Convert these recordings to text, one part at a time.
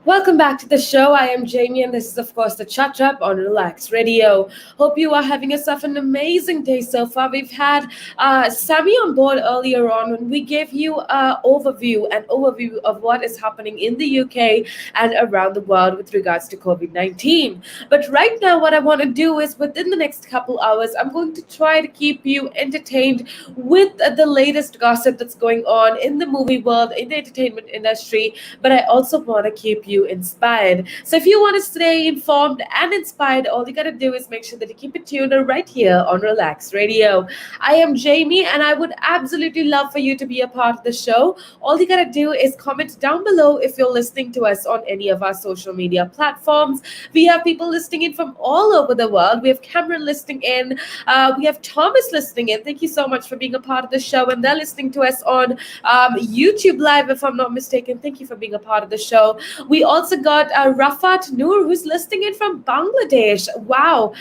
Welcome back to the show. I am Jamie, and this is, of course, the Chat Up on Relax Radio. Hope you are having yourself an amazing day so far. We've had Sammy on board earlier on when we gave you an overview of what is happening in the UK and around the world with regards to COVID-19. But right now, what I want to do is within the next couple hours, I'm going to try to keep you entertained with the latest gossip that's going on in the movie world, in the entertainment industry, but I also want to keep you inspired. So if you want to stay informed and inspired, all you got to do is make sure that you keep it tuned right here on Relax Radio. I am Jamie, and I would absolutely love for you to be a part of the show. All you got to do is comment down below if you're listening to us on any of our social media platforms. We have people listening in from all over the world. We have Cameron listening in. We have Thomas listening in. Thank you so much for being a part of the show. And they're listening to us on YouTube Live, if I'm not mistaken. Thank you for being a part of the show. We also got Rafat Noor, who's listening in from Bangladesh. Wow.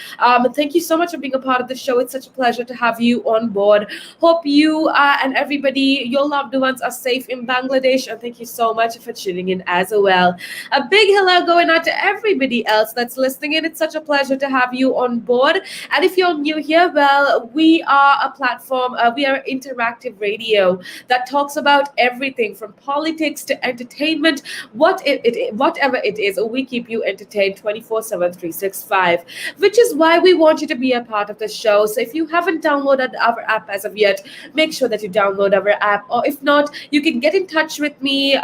Thank you so much for being a part of the show. It's such a pleasure to have you on board. Hope you and everybody, your loved ones, are safe in Bangladesh. And thank you so much for tuning in as well. A big hello going out to everybody else that's listening in. It's such a pleasure to have you on board. And if you're new here, well, we are a platform, we are interactive radio that talks about everything from politics to entertainment, whatever it is. We keep you entertained 24/7, 365, which is why we want you to be a part of the show. So if you haven't downloaded our app as of yet, make sure that you download our app. Or if not, you can get in touch with me.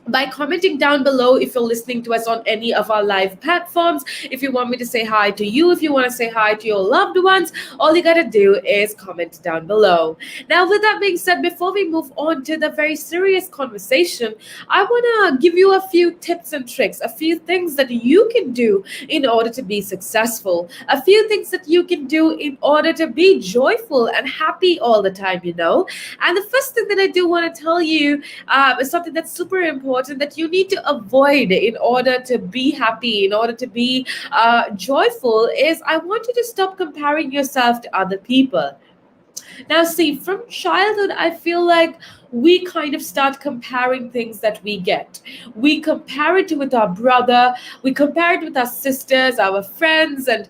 By commenting down below if you're listening to us on any of our live platforms. If you want me to say hi to you, if you want to say hi to your loved ones, all you got to do is comment down below. Now, with that being said, before we move on to the very serious conversation, I want to give you a few tips and tricks, a few things that you can do in order to be successful, a few things that you can do in order to be joyful and happy all the time. And the first thing that I do want to tell you is something that's super important that you need to avoid in order to be happy, in order to be joyful, is I want you to stop comparing yourself to other people. Now, see, from childhood, I feel like we kind of start comparing things that we get. We compare it with our brother, we compare it with our sisters, our friends, and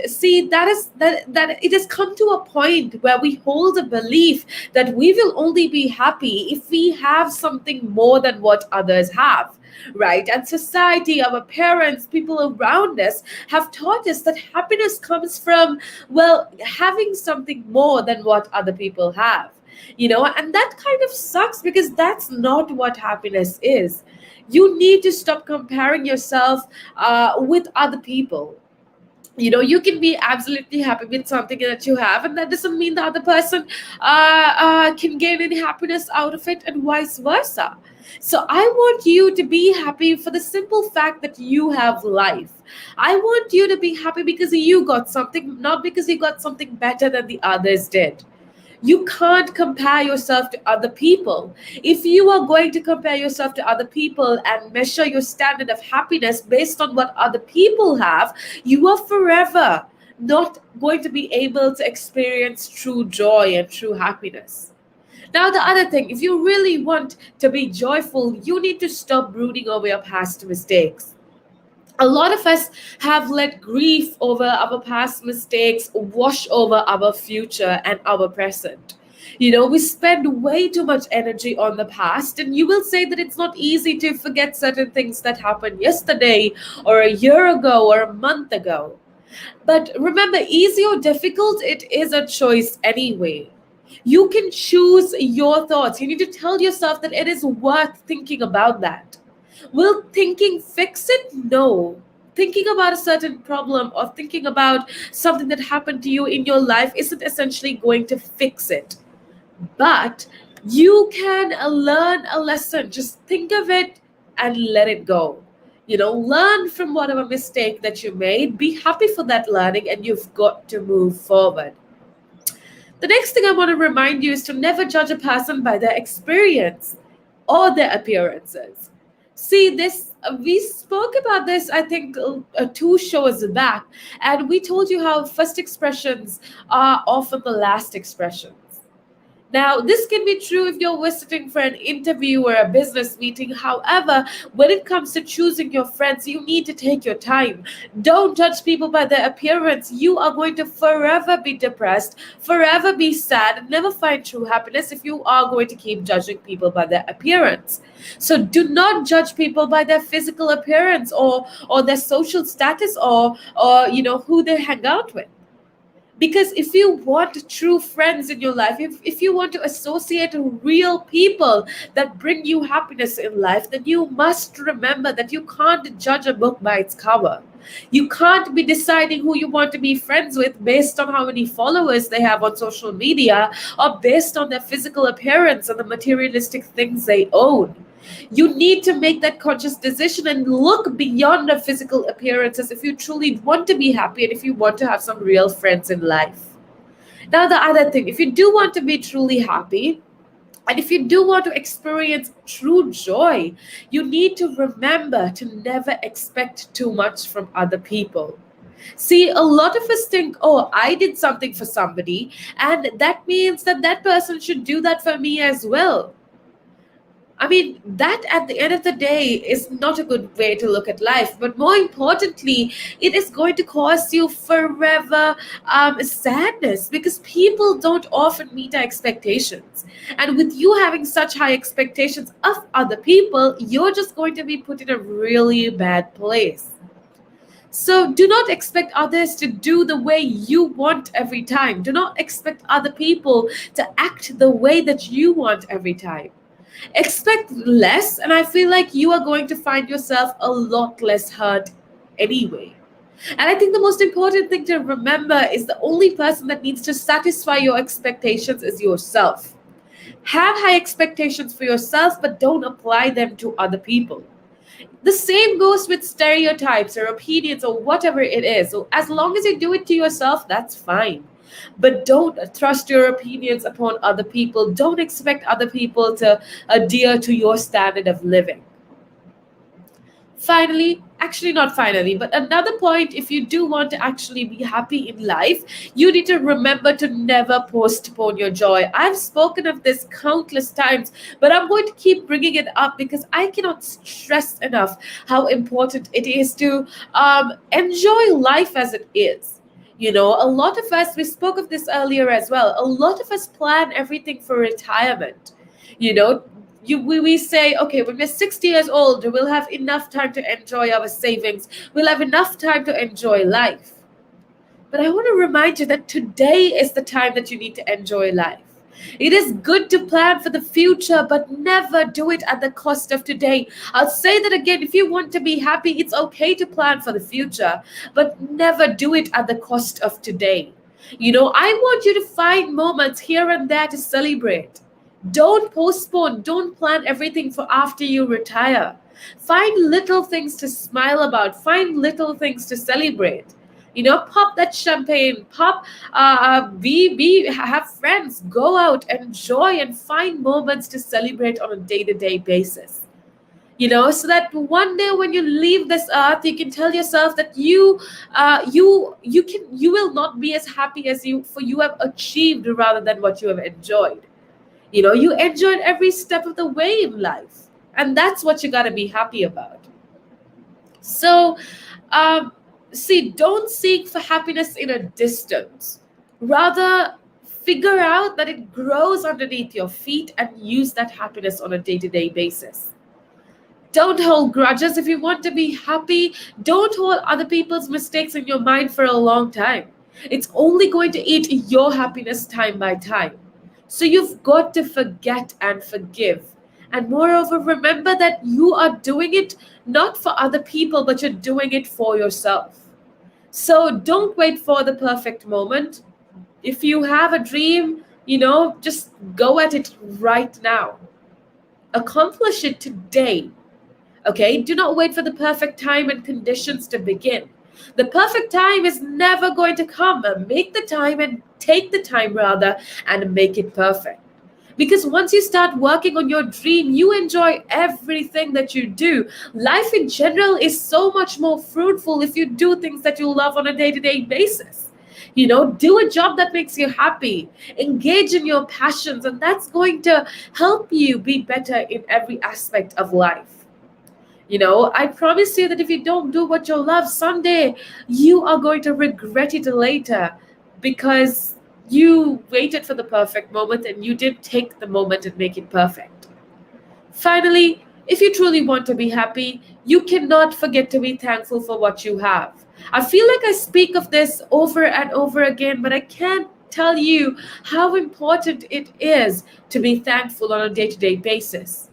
see that it has come to a point where we hold a belief that we will only be happy if we have something more than what others have, right? And society, our parents, people around us have taught us that happiness comes from, well, having something more than what other people have. And that kind of sucks because that's not what happiness is. You need to stop comparing yourself with other people. You can be absolutely happy with something that you have, and that doesn't mean the other person can gain any happiness out of it, and vice versa. So I want you to be happy for the simple fact that you have life. I want you to be happy because you got something, not because you got something better than the others did. You can't compare yourself to other people. If you are going to compare yourself to other people and measure your standard of happiness based on what other people have, you are forever not going to be able to experience true joy and true happiness. Now, the other thing, if you really want to be joyful, you need to stop brooding over your past mistakes. A lot of us have let grief over our past mistakes wash over our future and our present. We spend way too much energy on the past, and you will say that it's not easy to forget certain things that happened yesterday or a year ago or a month ago. But remember, easy or difficult, it is a choice anyway. You can choose your thoughts. You need to tell yourself that it is worth thinking about that. Will thinking fix it? No. Thinking about a certain problem or thinking about something that happened to you in your life isn't essentially going to fix it. But you can learn a lesson. Just think of it and let it go. Learn from whatever mistake that you made. Be happy for that learning, and you've got to move forward. The next thing I want to remind you is to never judge a person by their experience or their appearances. See, we spoke about this, I think, 2 shows back, and we told you how first expressions are often the last expressions. Now, this can be true if you're visiting for an interview or a business meeting. However, when it comes to choosing your friends, you need to take your time. Don't judge people by their appearance. You are going to forever be depressed, forever be sad, and never find true happiness if you are going to keep judging people by their appearance. So do not judge people by their physical appearance or their social status or who they hang out with. Because if you want true friends in your life, if you want to associate real people that bring you happiness in life, then you must remember that you can't judge a book by its cover. You can't be deciding who you want to be friends with based on how many followers they have on social media or based on their physical appearance and the materialistic things they own. You need to make that conscious decision and look beyond the physical appearances if you truly want to be happy and if you want to have some real friends in life. Now, the other thing, if you do want to be truly happy, and if you do want to experience true joy, you need to remember to never expect too much from other people. See, a lot of us think, oh, I did something for somebody, and that means that that person should do that for me as well. I mean, that at the end of the day is not a good way to look at life. But more importantly, it is going to cause you forever sadness because people don't often meet our expectations. And with you having such high expectations of other people, you're just going to be put in a really bad place. So do not expect others to do the way you want every time. Do not expect other people to act the way that you want every time. Expect less, and I feel like you are going to find yourself a lot less hurt anyway. And I think the most important thing to remember is the only person that needs to satisfy your expectations is yourself. Have high expectations for yourself, but don't apply them to other people. The same goes with stereotypes or opinions or whatever it is. So as long as you do it to yourself, that's fine. But don't thrust your opinions upon other people. Don't expect other people to adhere to your standard of living. Finally, actually not finally, but another point, if you do want to actually be happy in life, you need to remember to never postpone your joy. I've spoken of this countless times, but I'm going to keep bringing it up because I cannot stress enough how important it is to enjoy life as it is. A lot of us, we spoke of this earlier as well, a lot of us plan everything for retirement. You know, we say, okay, when we're 60 years old, we'll have enough time to enjoy our savings. We'll have enough time to enjoy life. But I want to remind you that today is the time that you need to enjoy life. It is good to plan for the future, but never do it at the cost of today. I'll say that again. If you want to be happy, it's okay to plan for the future, but never do it at the cost of today. I want you to find moments here and there to celebrate. Don't postpone, don't plan everything for after you retire. Find little things to smile about, find little things to celebrate. Pop that champagne, have friends, go out, enjoy, and find moments to celebrate on a day-to-day basis. So that one day when you leave this earth, you can tell yourself that you will not be as happy as you have achieved rather than what you have enjoyed. You enjoyed every step of the way in life, and that's what you got to be happy about. So, see, don't seek for happiness in a distance. Rather, figure out that it grows underneath your feet and use that happiness on a day-to-day basis. Don't hold grudges. If you want to be happy, don't hold other people's mistakes in your mind for a long time. It's only going to eat your happiness time by time. So you've got to forget and forgive. And moreover, remember that you are doing it not for other people, but you're doing it for yourself. So don't wait for the perfect moment. If you have a dream, just go at it right now. Accomplish it today. Okay? Do not wait for the perfect time and conditions to begin. The perfect time is never going to come. Make the time and take the time rather and make it perfect. Because once you start working on your dream, you enjoy everything that you do. Life in general is so much more fruitful if you do things that you love on a day-to-day basis. Do a job that makes you happy, engage in your passions, and that's going to help you be better in every aspect of life. I promise you that if you don't do what you love someday, you are going to regret it later, because you waited for the perfect moment and you didn't take the moment and make it perfect. Finally, if you truly want to be happy, you cannot forget to be thankful for what you have. I feel like I speak of this over and over again, but I can't tell you how important it is to be thankful on a day to day basis.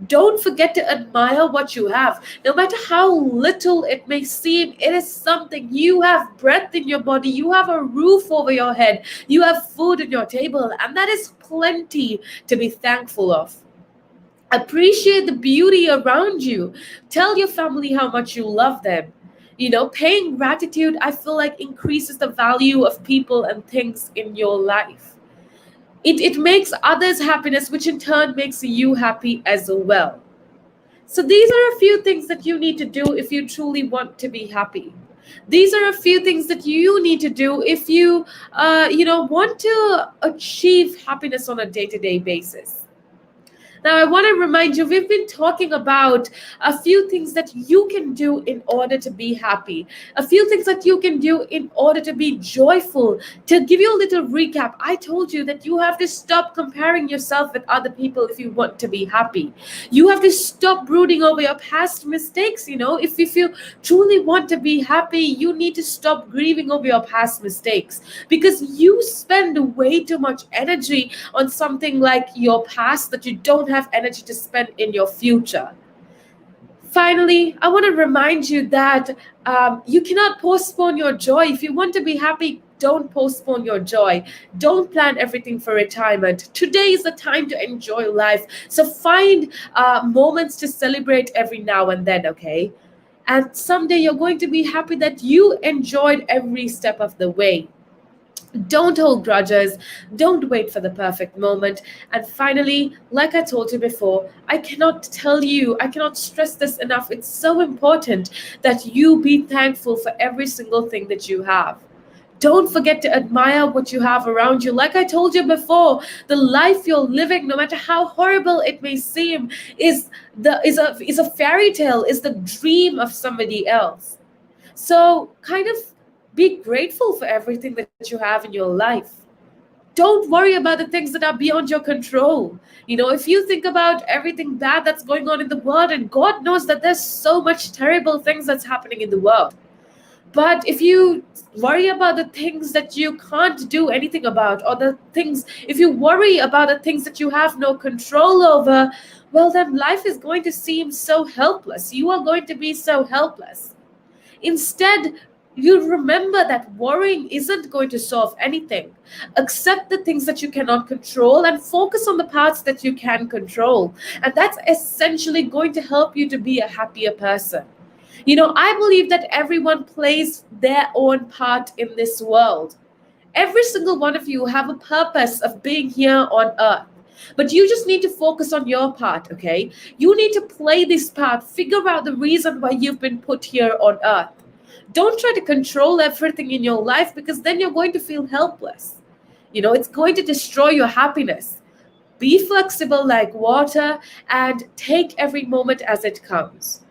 Don't forget to admire what you have. No matter how little it may seem, it is something. You have breath in your body, you have a roof over your head, you have food on your table, and that is plenty to be thankful of. Appreciate the beauty around you. Tell your family how much you love them. Paying gratitude, I feel like, increases the value of people and things in your life. It makes others happiness, which in turn makes you happy as well. So these are a few things that you need to do if you truly want to be happy. These are a few things that you need to do if you want to achieve happiness on a day-to-day basis. Now, I want to remind you, we've been talking about a few things that you can do in order to be happy, a few things that you can do in order to be joyful. To give you a little recap, I told you that you have to stop comparing yourself with other people if you want to be happy. You have to stop brooding over your past mistakes. If you truly want to be happy, you need to stop grieving over your past mistakes, because you spend way too much energy on something like your past that you don't have energy to spend in your future. Finally, I want to remind you that you cannot postpone your joy. If you want to be happy, don't postpone your joy. Don't plan everything for retirement. Today is the time to enjoy life. So find moments to celebrate every now and then, okay? And someday you're going to be happy that you enjoyed every step of the way. Don't hold grudges. Don't wait for the perfect moment. And finally, like I told you before, I cannot stress this enough. It's so important that you be thankful for every single thing that you have. Don't forget to admire what you have around you. Like I told you before, the life you're living, no matter how horrible it may seem, is a fairy tale, is the dream of somebody else. So kind of be grateful for everything that you have in your life. Don't worry about the things that are beyond your control. If you think about everything bad that's going on in the world, and God knows that there's so much terrible things that's happening in the world. But if you worry about the things that you can't do anything about, or if you worry about the things that you have no control over, well, then life is going to seem so helpless. You are going to be so helpless. Instead, you remember that worrying isn't going to solve anything. Accept the things that you cannot control and focus on the parts that you can control. And that's essentially going to help you to be a happier person. I believe that everyone plays their own part in this world. Every single one of you have a purpose of being here on earth. But you just need to focus on your part, okay? You need to play this part, figure out the reason why you've been put here on earth. Don't try to control everything in your life, because then you're going to feel helpless. It's going to destroy your happiness. Be flexible like water and take every moment as it comes.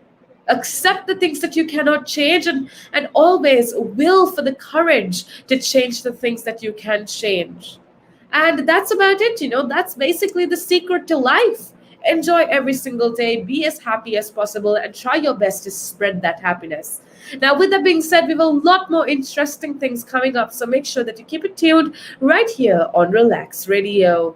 Accept the things that you cannot change, and always will for the courage to change the things that you can change. And that's about it. That's basically the secret to life. Enjoy every single day, be as happy as possible, and try your best to spread that happiness. Now, with that being said, we have a lot more interesting things coming up, so make sure that you keep it tuned right here on Relax Radio.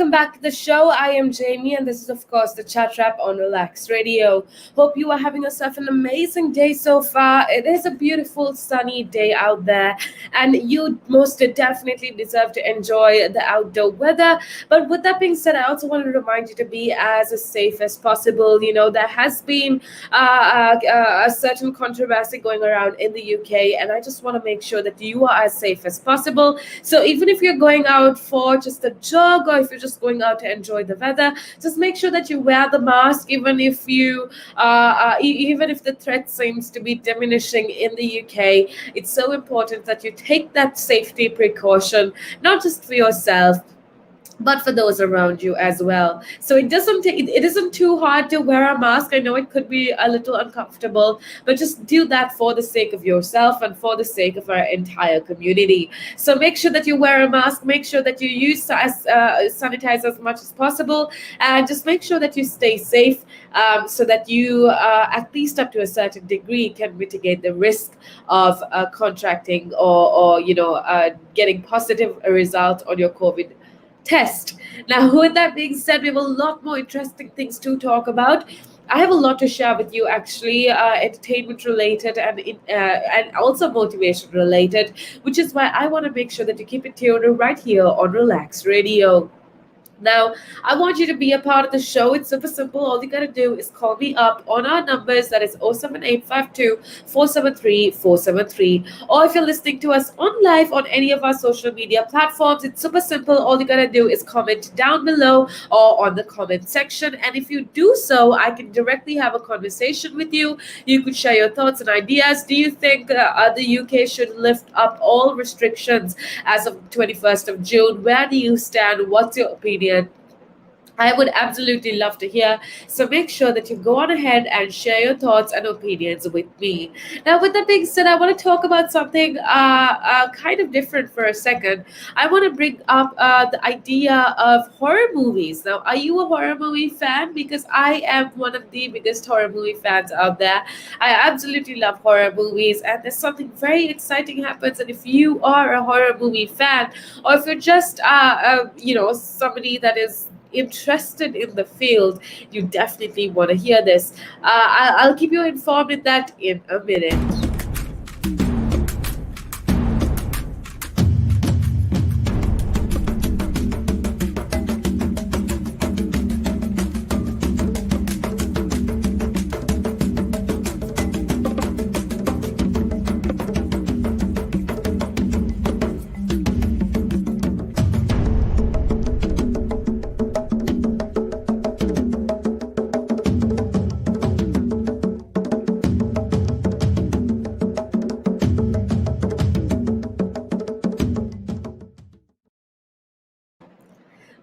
Welcome back to the show. I am Jamie, and this is, of course, the Chat Wrap on Relax Radio. Hope you are having yourself an amazing day so far. It is a beautiful, sunny day out there, and you most definitely deserve to enjoy the outdoor weather. But with that being said, I also want to remind you to be as safe as possible. There has been a certain controversy going around in the UK, and I just want to make sure that you are as safe as possible. So even if you're going out for just a jog, or if you're just going out to enjoy the weather, just make sure that you wear the mask, even if the threat seems to be diminishing in the UK. It's so important that you take that safety precaution, not just for yourself, but for those around you as well. So it isn't too hard to wear a mask. I know it could be a little uncomfortable, but just do that for the sake of yourself and for the sake of our entire community. So make sure that you wear a mask, make sure that you use sanitize as much as possible, and just make sure that you stay safe, so that you, at least up to a certain degree, can mitigate the risk of contracting or getting positive result on your COVID test. Now, with that being said, we have a lot more interesting things to talk about. I have a lot to share with you, actually, entertainment related and also motivation related, which is why I want to make sure that you keep it tuned right here on Relax Radio. Now, I want you to be a part of the show. It's super simple. All you got to do is call me up on our numbers. That is 07852 473 Or if you're listening to us on live on any of our social media platforms, it's super simple. All you got to do is comment down below or on the comment section. And if you do so, I can directly have a conversation with you. You could share your thoughts and ideas. Do you think the UK should lift up all restrictions as of 21st of June? Where do you stand? What's your opinion? I would absolutely love to hear. So make sure that you go on ahead and share your thoughts and opinions with me. Now, with that being said, I want to talk about something kind of different for a second. I want to bring up the idea of horror movies. Now, are you a horror movie fan? Because I am one of the biggest horror movie fans out there. I absolutely love horror movies, and there's something very exciting happens. And if you are a horror movie fan, or if you're just somebody that is interested in the field, you definitely want to hear this. I'll keep you informed in that in a minute.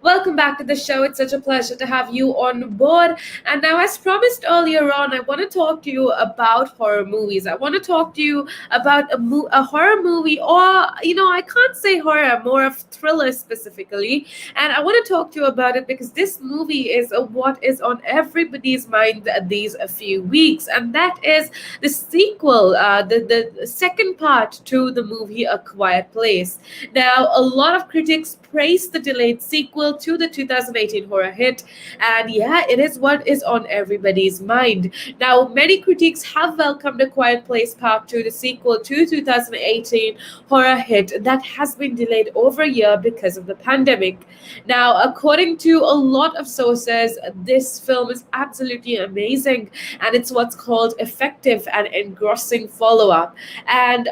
Welcome back to the show. It's such a pleasure to have you on board. And now, as promised earlier on, I want to talk to you about horror movies. I want to talk to you about a horror movie, or, I can't say horror, more of thriller specifically. And I want to talk to you about it because this movie is what is on everybody's mind these few weeks. And that is the sequel, the second part to the movie A Quiet Place. Now, a lot of critics praised the delayed sequel to the 2018 horror hit, and yeah, it is what is on everybody's mind. Now, many critics have welcomed A Quiet Place Part 2, the sequel to 2018 horror hit that has been delayed over a year because of the pandemic. Now, according to a lot of sources, this film is absolutely amazing, and it's what's called effective and engrossing follow-up. And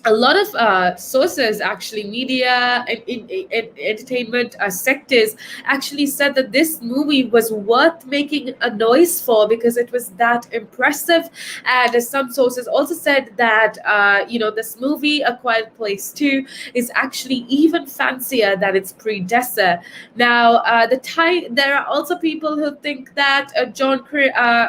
a lot of sources, actually, media and entertainment sectors, actually said that this movie was worth making a noise for because it was that impressive. And some sources also said that this movie A Quiet Place 2 is actually even fancier than its predecessor. Now, there are also people who think that John Krasinski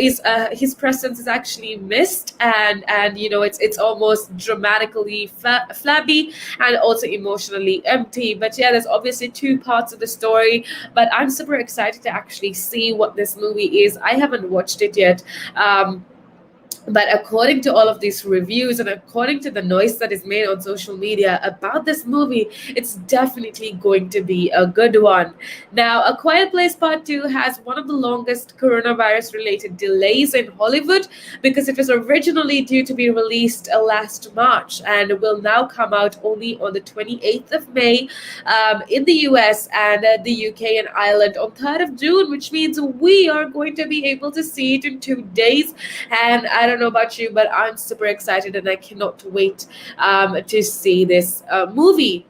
is his presence is actually missed, and it's almost dramatically flabby and also emotionally empty. But yeah, there's obviously two parts of the story, but I'm super excited to actually see what this movie is. I haven't watched it yet. But according to all of these reviews and according to the noise that is made on social media about this movie, it's definitely going to be a good one. Now, A Quiet Place Part 2 has one of the longest coronavirus related delays in Hollywood because it was originally due to be released last March and will now come out only on the 28th of May in the US and the UK and Ireland on 3rd of June, which means we are going to be able to see it in 2 days. And I don't know about you, but I'm super excited and I cannot wait to see this movie.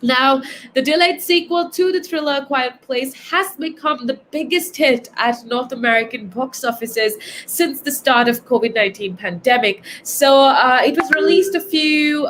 Now, the delayed sequel to the thriller Quiet Place has become the biggest hit at North American box offices since the start of COVID-19 pandemic. So it was released a few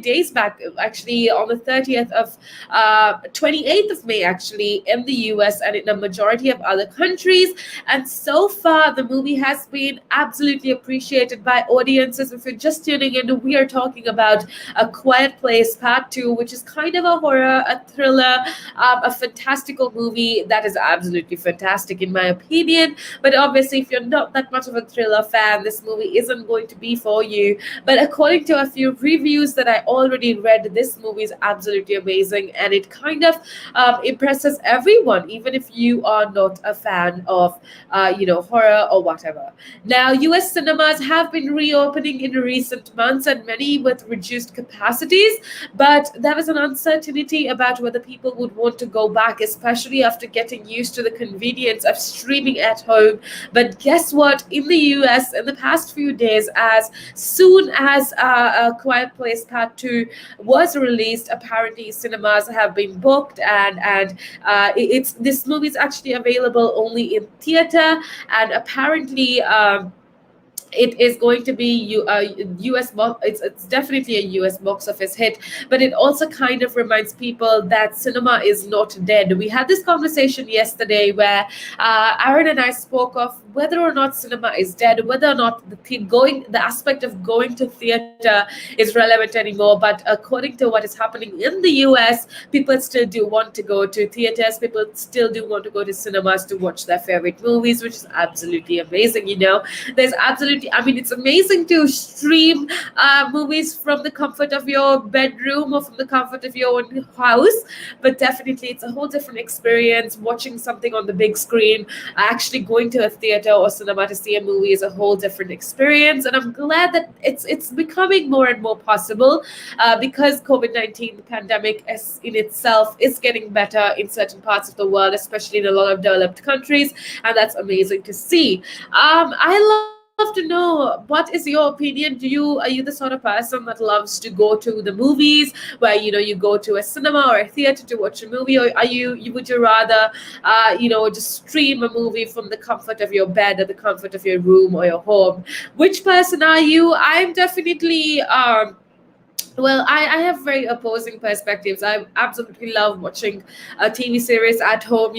days back, actually on the 30th of 28th of May, actually in the US and in a majority of other countries. And so far, the movie has been absolutely appreciated by audiences. If you're just tuning in, we are talking about A Quiet Place Part 2, which is kind of a horror, a thriller, a fantastical movie that is absolutely fantastic in my opinion. But obviously, if you're not that much of a thriller fan, this movie isn't going to be for you. But according to a few reviews that I already read, this movie is absolutely amazing and it kind of impresses everyone, even if you are not a fan of, horror or whatever. Now, US cinemas have been reopening in recent months and many with reduced capacities, but there was an uncertainty about whether people would want to go back, especially after getting used to the convenience of streaming at home. But guess what? In the US, in the past few days, as soon as A Quiet Place Part 2 was released, apparently cinemas have been booked, and it's this movie is actually available only in theater, and apparently. It is going to be US it's definitely a US box office hit, but it also kind of reminds people that cinema is not dead. We had this conversation yesterday where Aaron and I spoke of whether or not cinema is dead, whether or not the aspect of going to theater is relevant anymore. But according to what is happening in the US, people still do want to go to theaters, people still do want to go to cinemas to watch their favorite movies, which is absolutely amazing. There's absolutely, I mean, it's amazing to stream movies from the comfort of your bedroom or from the comfort of your own house, but definitely it's a whole different experience watching something on the big screen. Actually going to a theater or cinema to see a movie is a whole different experience, and I'm glad that it's becoming more and more possible because COVID-19 pandemic in itself is getting better in certain parts of the world, especially in a lot of developed countries, and that's amazing to see. I love to know, what is your opinion? Are you the sort of person that loves to go to the movies, where you go to a cinema or a theater to watch a movie, or would you rather just stream a movie from the comfort of your bed or the comfort of your room or your home? Which person are you? I'm definitely well, I have very opposing perspectives. I absolutely love watching a TV series at home,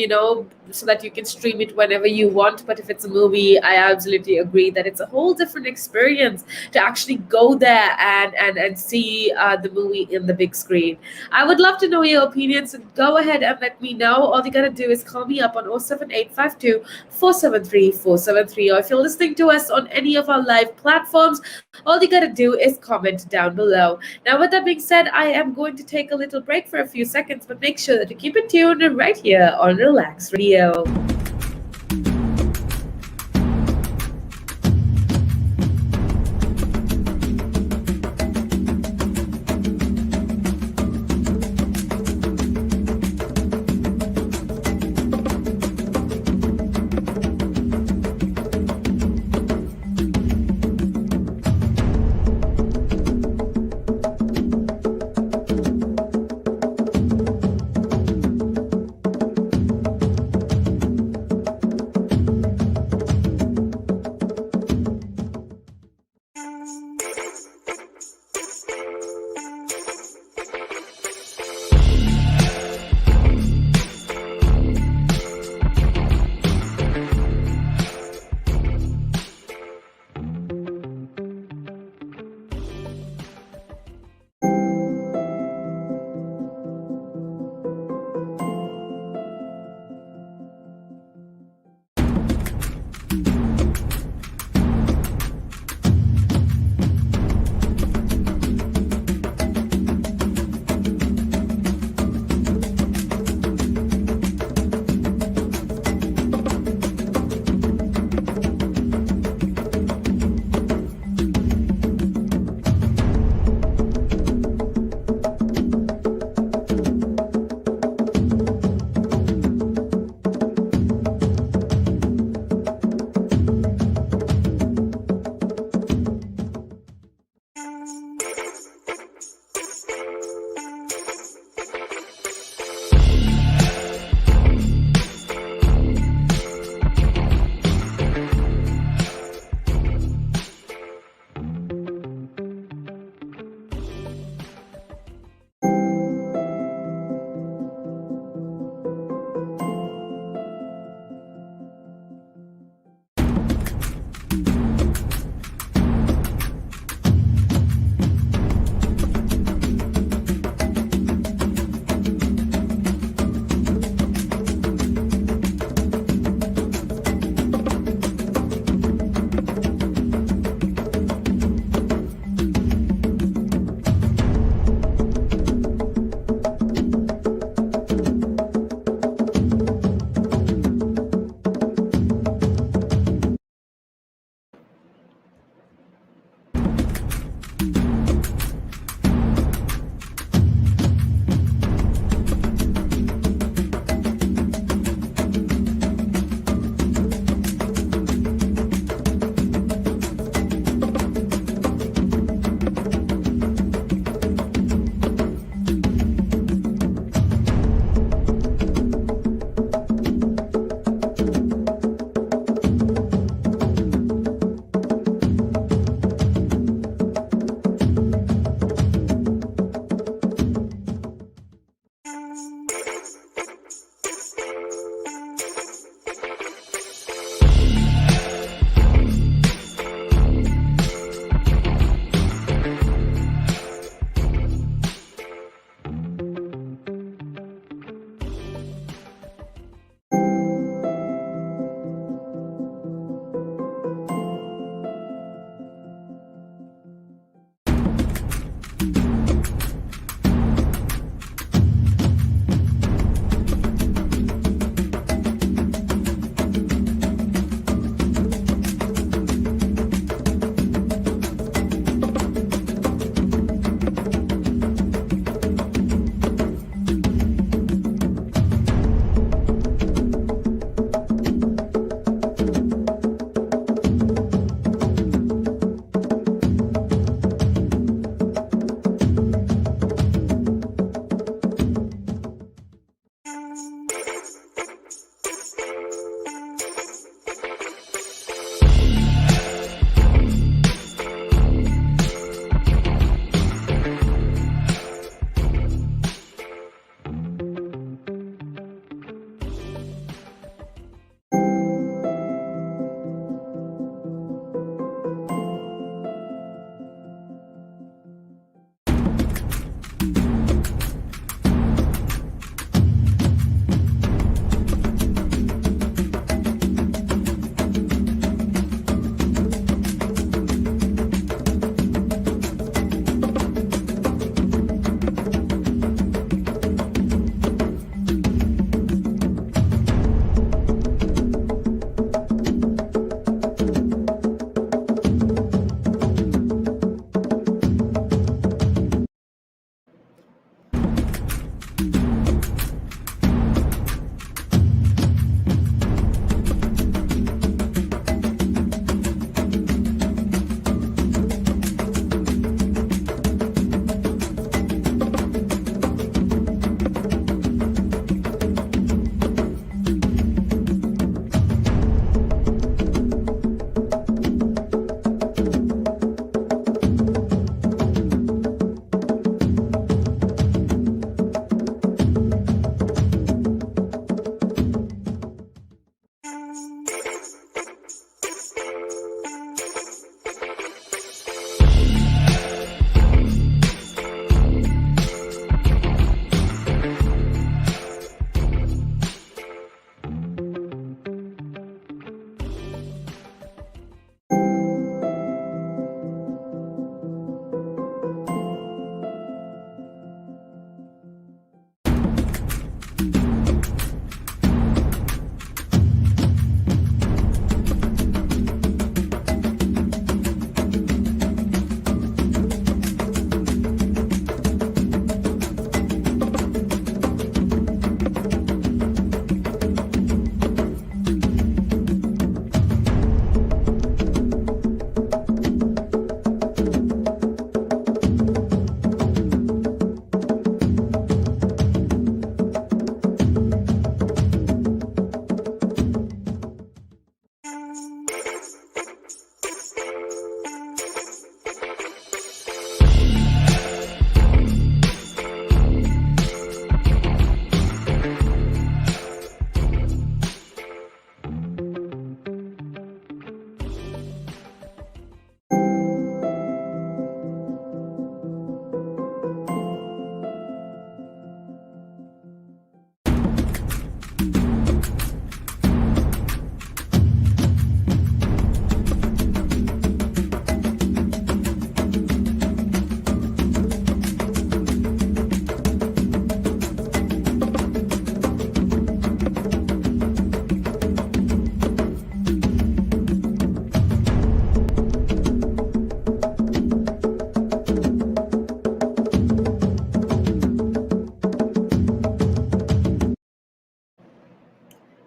so that you can stream it whenever you want. But if it's a movie, I absolutely agree that it's a whole different experience to actually go there and see the movie in the big screen. I would love to know your opinions, and go ahead and let me know. All you gotta do is call me up on 07852 473 473, or if you're listening to us on any of our live platforms, all you gotta do is comment down below. Now, with that being said, I am going to take a little break for a few seconds, but make sure that you keep it tuned right here on Relax Radio.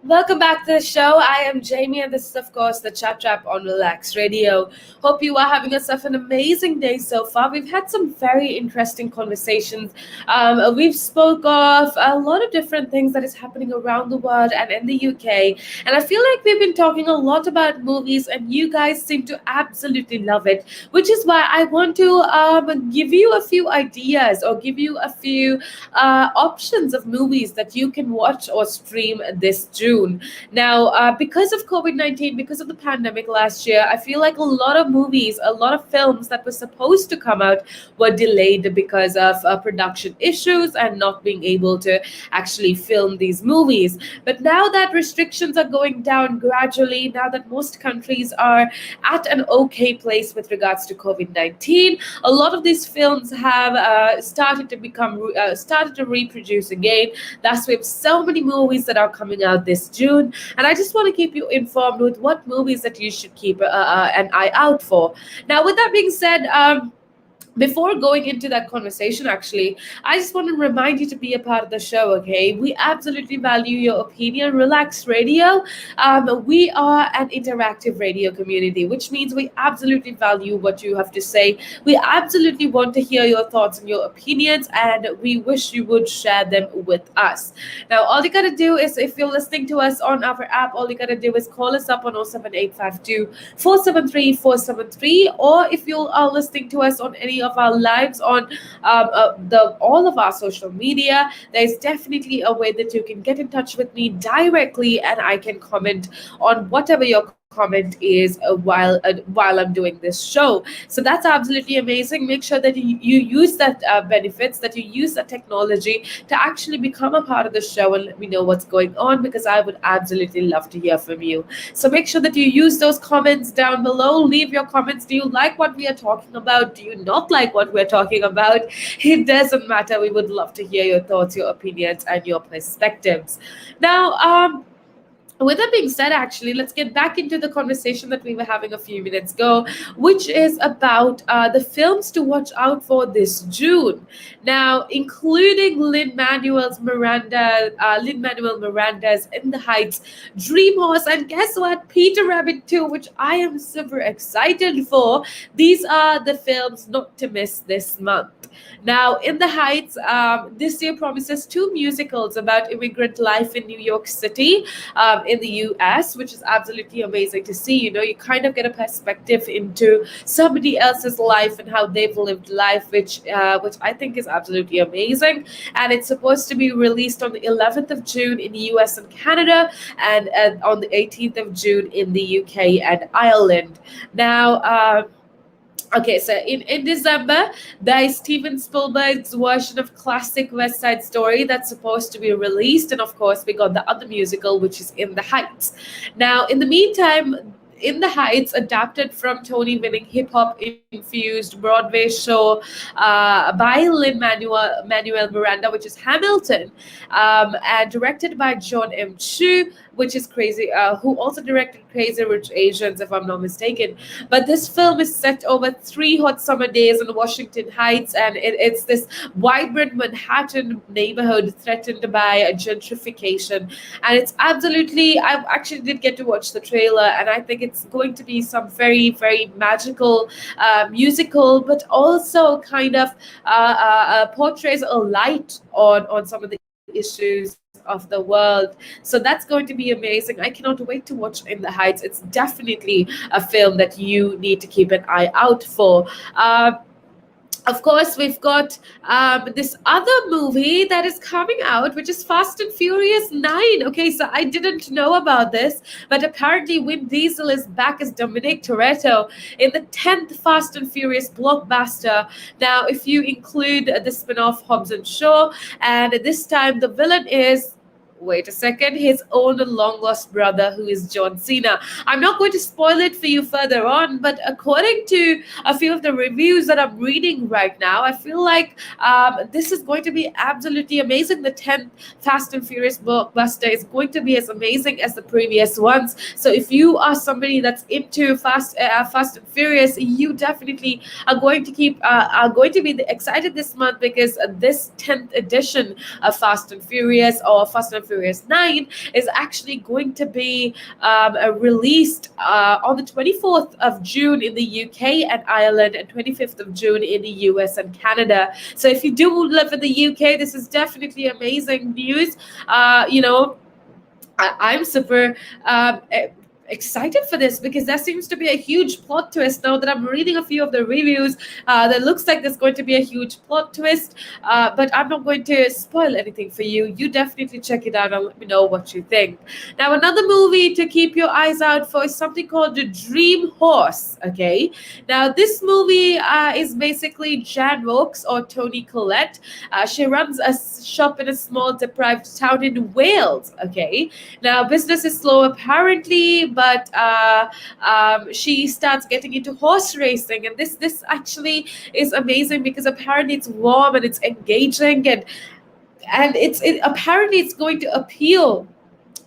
Welcome back to the show. I am Jamie, and this is, of course, the Chat Trap on Relax Radio. Hope you are having yourself an amazing day so far. We've had some very interesting conversations. We've spoke of a lot of different things that is happening around the world and in the UK, and I feel like we've been talking a lot about movies, and you guys seem to absolutely love it. Which is why I want to give you a few ideas or give you a few options of movies that you can watch or stream this June. Now, because of COVID 19, because of the pandemic last year, I feel like a lot of movies, a lot of films that were supposed to come out were delayed because of production issues and not being able to actually film these movies. But now that restrictions are going down gradually, now that most countries are at an okay place with regards to COVID 19, a lot of these films have started to reproduce again. Thus, we have so many movies that are coming out this June, and I just want to keep you informed with what movies that you should keep an eye out for. Now, with that being said, before going into that conversation, actually, I just want to remind you to be a part of the show. Okay, we absolutely value your opinion. Relax Radio, we are an interactive radio community, which means we absolutely value what you have to say. We absolutely want to hear your thoughts and your opinions, and we wish you would share them with us. Now, all you gotta do is, if you're listening to us on our app, all you gotta do is call us up on 07852 473 473, or if you are listening to us on any of our lives on the all of our social media, there's definitely a way that you can get in touch with me directly, and I can comment on whatever your comment is while I'm doing this show. So that's absolutely amazing. Make sure that you use that benefits, that you use that technology to actually become a part of the show and let me know what's going on, because I would absolutely love to hear from you. So make sure that you use those comments down below. Leave your comments. Do you like what we are talking about? Do you not like what we're talking about? It doesn't matter. We would love to hear your thoughts, your opinions, and your perspectives. Now, with that being said, actually, let's get back into the conversation that we were having a few minutes ago, which is about the films to watch out for this June. Now, including Lin Manuel Miranda's In the Heights, Dream Horse, and guess what, Peter Rabbit 2, which I am super excited for. These are the films not to miss this month. Now, In the Heights, this year promises two musicals about immigrant life in New York City, in the US, which is absolutely amazing to see. You know, you kind of get a perspective into somebody else's life and how they've lived life, which I think is absolutely amazing. And it's supposed to be released on the 11th of June in the US and Canada, and on the 18th of June in the UK and Ireland. Now, okay, so in December, there is Steven Spielberg's version of classic West Side Story that's supposed to be released. And of course, we got the other musical, which is In the Heights. Now, in the meantime, In the Heights, adapted from Tony winning hip hop infused Broadway show by Manuel Miranda, which is Hamilton, and directed by John M. Chu, which is crazy, who also directed Crazy Rich Asians, if I'm not mistaken. But this film is set over 3 hot summer days in Washington Heights, and it's this vibrant Manhattan neighborhood threatened by gentrification. And it's absolutely, I actually did get to watch the trailer, and I think it's going to be some very, very magical musical, but also kind of portrays a light on some of the issues of the world. So that's going to be amazing. I cannot wait to watch In the Heights. It's definitely a film that you need to keep an eye out for. Of course, we've got this other movie that is coming out, which is Fast and Furious 9. Okay, so I didn't know about this, but apparently Vin Diesel is back as Dominic Toretto in the 10th Fast and Furious blockbuster. Now, if you include the spin-off Hobbs and Shaw, and this time the villain is, wait a second, his own long lost brother, who is John Cena. I'm not going to spoil it for you further on, but according to a few of the reviews that I'm reading right now, I feel like this is going to be absolutely amazing. The 10th Fast and Furious blockbuster is going to be as amazing as the previous ones. So if you are somebody that's into Fast and Furious, you definitely are going to excited this month, because this 10th edition of Fast and Furious, or Fast and Furious 9 is actually going to be released on the 24th of June in the UK and Ireland, and 25th of June in the US and Canada. So if you do live in the UK, this is definitely amazing news. I'm super excited for this, because there seems to be a huge plot twist. Now that I'm reading a few of the reviews, that looks like there's going to be a huge plot twist, but I'm not going to spoil anything for you. You definitely check it out and let me know what you think. Now, another movie to keep your eyes out for is something called The Dream Horse. Okay, now this movie is basically Jan Rokes, or Toni Collette. She runs a shop in a small deprived town in Wales. Okay, now business is slow apparently, but she starts getting into horse racing, and this actually is amazing, because apparently it's warm and it's engaging, and apparently it's going to appeal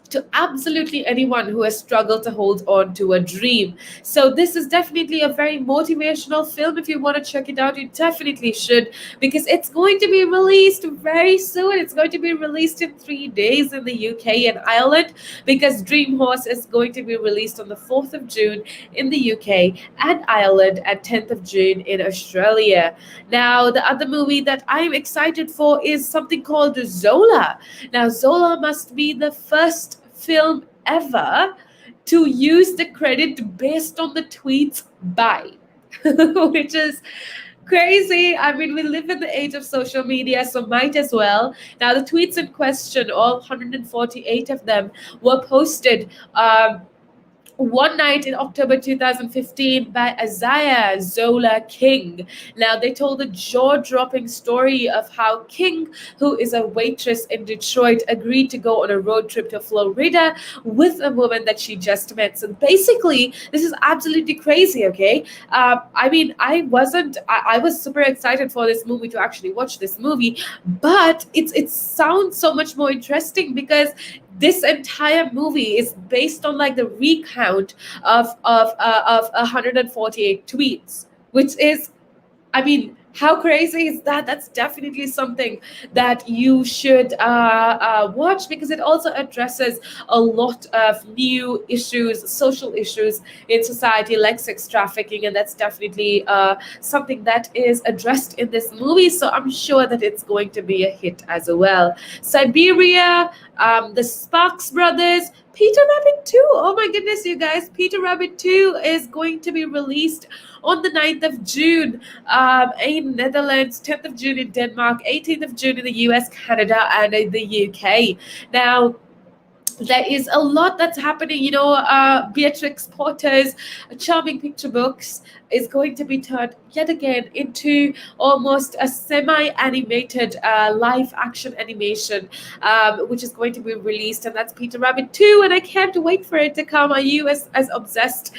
to absolutely anyone who has struggled to hold on to a dream. So this is definitely a very motivational film. If you want to check it out, you definitely should, because it's going to be released very soon. It's going to be released in 3 days in the UK and Ireland, because Dream Horse is going to be released on the 4th of June in the UK and Ireland, and 10th of June in Australia. Now, the other movie that I'm excited for is something called Zola. Now, Zola must be the first film ever to use the credit based on the tweets by, which is crazy. I mean, we live in the age of social media, so might as well. Now, the tweets in question, all 148 of them, were posted one night in October 2015 by Isaiah Zola King. Now, they told a jaw-dropping story of how King, who is a waitress in Detroit, agreed to go on a road trip to Florida with a woman that she just met. So basically, this is absolutely crazy, okay? I mean, I was super excited for this movie, to actually watch this movie, but it sounds so much more interesting, because this entire movie is based on like the recount of 148 tweets, which is, I mean, how crazy is that? That's definitely something that you should watch, because it also addresses a lot of new issues, social issues in society, like sex trafficking, and that's definitely something that is addressed in this movie. So I'm sure that it's going to be a hit as well. Siberia, the Sparks Brothers, Peter Rabbit 2. Oh my goodness, you guys. Peter Rabbit 2 is going to be released on the 9th of June in Netherlands, 10th of June in Denmark, 18th of June in the US, Canada, and in the UK. Now, there is a lot that's happening. Beatrix Potter's Charming Picture Books is going to be turned yet again into almost a semi-animated live action animation, which is going to be released, and that's Peter Rabbit 2, and I can't wait for it to come. Are you as obsessed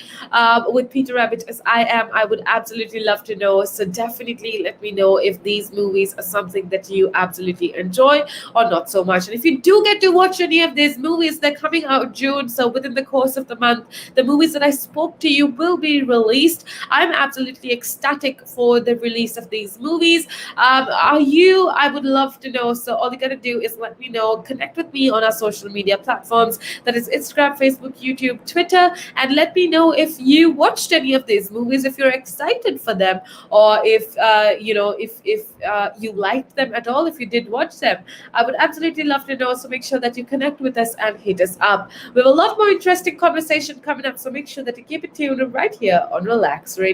with Peter Rabbit as I am? I would absolutely love to know. So definitely let me know if these movies are something that you absolutely enjoy or not so much. And if you do get to watch any of these movies, they're coming out June, so within the course of the month, the movies that I spoke to you will be released. I'm absolutely ecstatic for the release of these movies. Are you? I would love to know. So all you gotta do is let me know. Connect with me on our social media platforms. That is Instagram, Facebook, YouTube, Twitter, and let me know if you watched any of these movies, if you're excited for them, or if you liked them at all. If you did watch them, I would absolutely love to know. So make sure that you connect with us and hit us up. We have a lot more interesting conversation coming up. So make sure that you keep it tuned right here on Relaks Radio.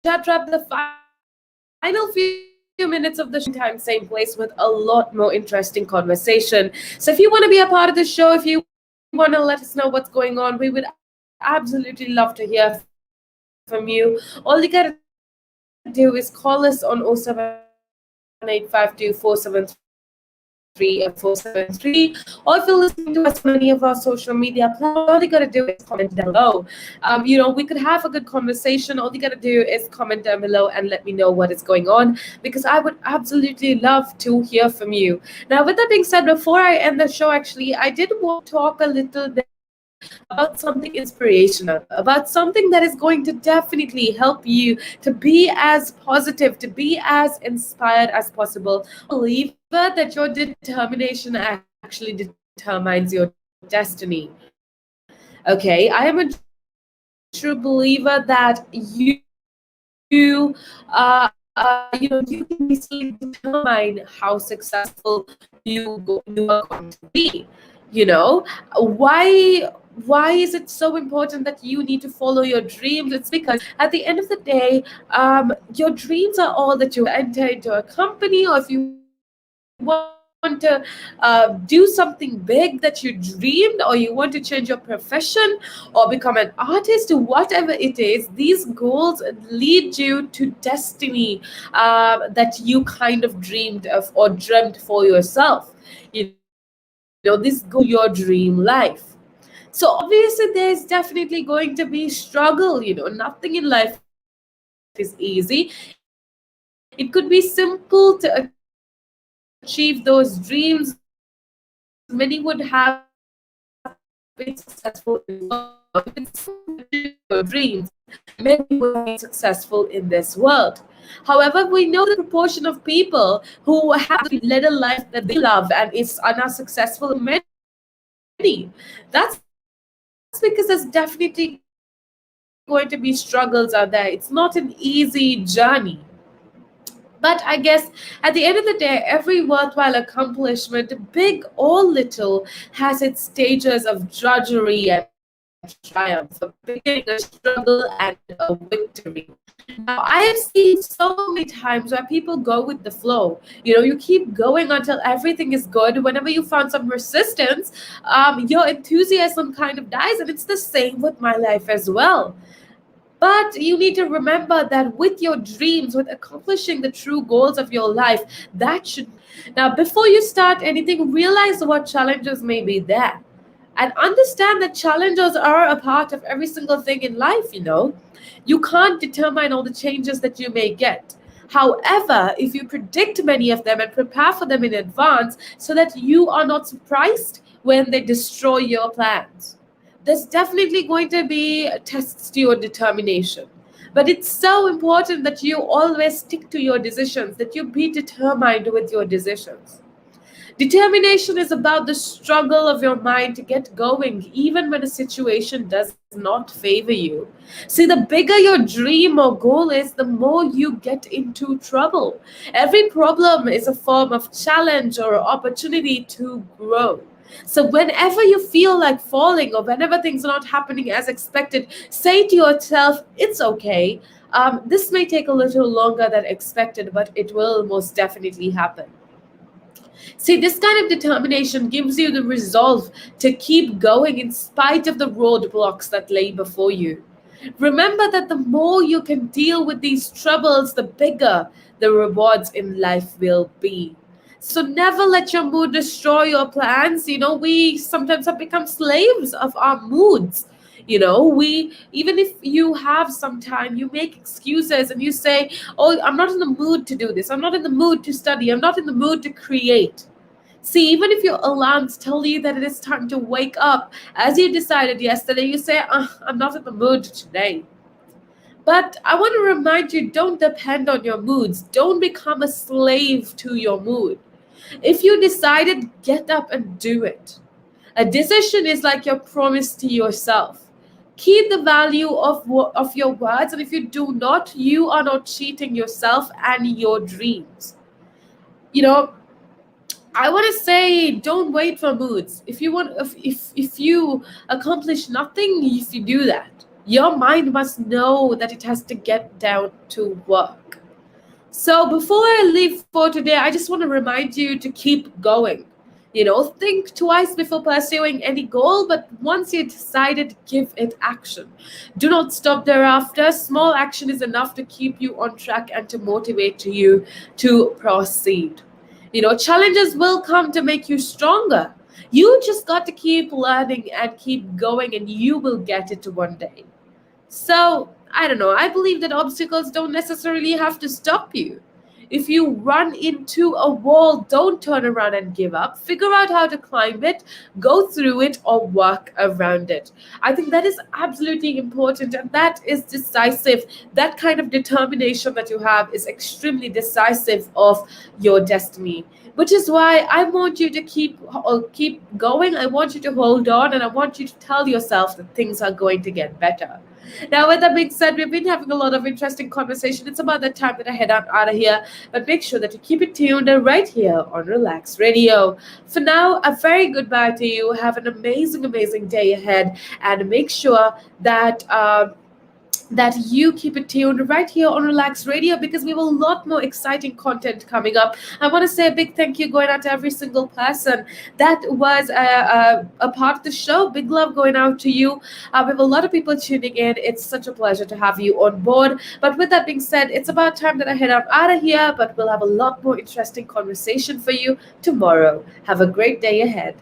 Chat Wrap, the final few minutes of the show, same time, same place, with a lot more interesting conversation. So if you want to be a part of the show, if you want to let us know what's going on, we would absolutely love to hear from you. All you gotta do is call us on 07852473473, or if you're listening to us on any of our social media platforms, all you gotta do is comment down below. We could have a good conversation. All you gotta do is comment down below and let me know what is going on, because I would absolutely love to hear from you. Now, with that being said, before I end the show, actually, I did want to talk a little bit about something inspirational, about something that is going to definitely help you to be as positive, to be as inspired as possible. I'm a true believer that your determination actually determines your destiny. Okay, I am a true believer that you can basically determine how successful you are going to be. You know, why is it so important that you need to follow your dreams? It's because at the end of the day, your dreams are all that you enter into a company, or if you want to do something big that you dreamed, or you want to change your profession or become an artist, or whatever it is, these goals lead you to destiny that you kind of dreamed of or dreamt for yourself. This goal is your dream life. So obviously there's definitely going to be struggle. Nothing in life is easy. It could be simple to achieve those dreams. Many would have been successful in work. Many would have been successful in business. Many would have achieved your dreams. Many would have been successful in this world. However, we know that the proportion of people who have led a life that they love and are not successful in many. That's because there's definitely going to be struggles out there. It's not an easy journey. But I guess at the end of the day, every worthwhile accomplishment, big or little, has its stages of drudgery and triumph, a beginning, a struggle, and a victory. Now, I have seen so many times where people go with the flow. You keep going until everything is good. Whenever you found some resistance, you keep going until everything is good. Whenever you found some resistance, your enthusiasm kind of dies, and it's the same with my life as well. But you need to remember that with your dreams, with accomplishing the true goals of your life, that should. Now, before you start anything, realize what challenges may be there. And understand that challenges are a part of every single thing in life. You can't determine all the changes that you may get. However, if you predict many of them and prepare for them in advance so that you are not surprised when they destroy your plans, there's definitely going to be tests to your determination. But it's so important that you always stick to your decisions, that you be determined with your decisions. Determination is about the struggle of your mind to get going, even when a situation does not favor you. See, the bigger your dream or goal is, the more you get into trouble. Every problem is a form of challenge or opportunity to grow. So, whenever you feel like falling or whenever things are not happening as expected, say to yourself, it's okay. This may take a little longer than expected, but it will most definitely happen. See, this kind of determination gives you the resolve to keep going in spite of the roadblocks that lay before you. Remember that the more you can deal with these troubles, the bigger the rewards in life will be. So never let your mood destroy your plans. We sometimes have become slaves of our moods. We, even if you have some time, you make excuses and you say, oh, I'm not in the mood to do this. I'm not in the mood to study. I'm not in the mood to create. See, even if your alarms tell you that it is time to wake up, as you decided yesterday, you say, I'm not in the mood today. But I want to remind you, don't depend on your moods. Don't become a slave to your mood. If you decided, get up and do it. A decision is like your promise to yourself. Keep the value of your words, and if you do not, you are not cheating yourself and your dreams. You know, I want to say, don't wait for moods. If you accomplish nothing, if you do that, Your mind must know that it has to get down to work. So before I leave for today, I just want to remind you to keep going. Think twice before pursuing any goal, but once you decided, give it action. Do not stop thereafter. Small action is enough to keep you on track and to motivate you to proceed. Challenges will come to make you stronger. You just got to keep learning and keep going, and you will get it one day. So, I don't know. I believe that obstacles don't necessarily have to stop you. If you run into a wall, don't turn around and give up. Figure out how to climb it, go through it, or work around it. I think that is absolutely important, and that is decisive. That kind of determination that you have is extremely decisive of your destiny. Which is why I want you to keep going. I want you to hold on, and I want you to tell yourself that things are going to get better. Now, with that being said, we've been having a lot of interesting conversation. It's about that time that I head out of here. But make sure that you keep it tuned right here on Relax Radio. For now, a very goodbye to you. Have an amazing, amazing day ahead. And make sure that you keep it tuned right here on Relax Radio, because we have a lot more exciting content coming up. I want to say a big thank you going out to every single person that was a part of the show. Big love going out to you. We have a lot of people tuning in. It's such a pleasure to have you on board. But with that being said, it's about time that I head out of here, but we'll have a lot more interesting conversation for you tomorrow. Have a great day ahead.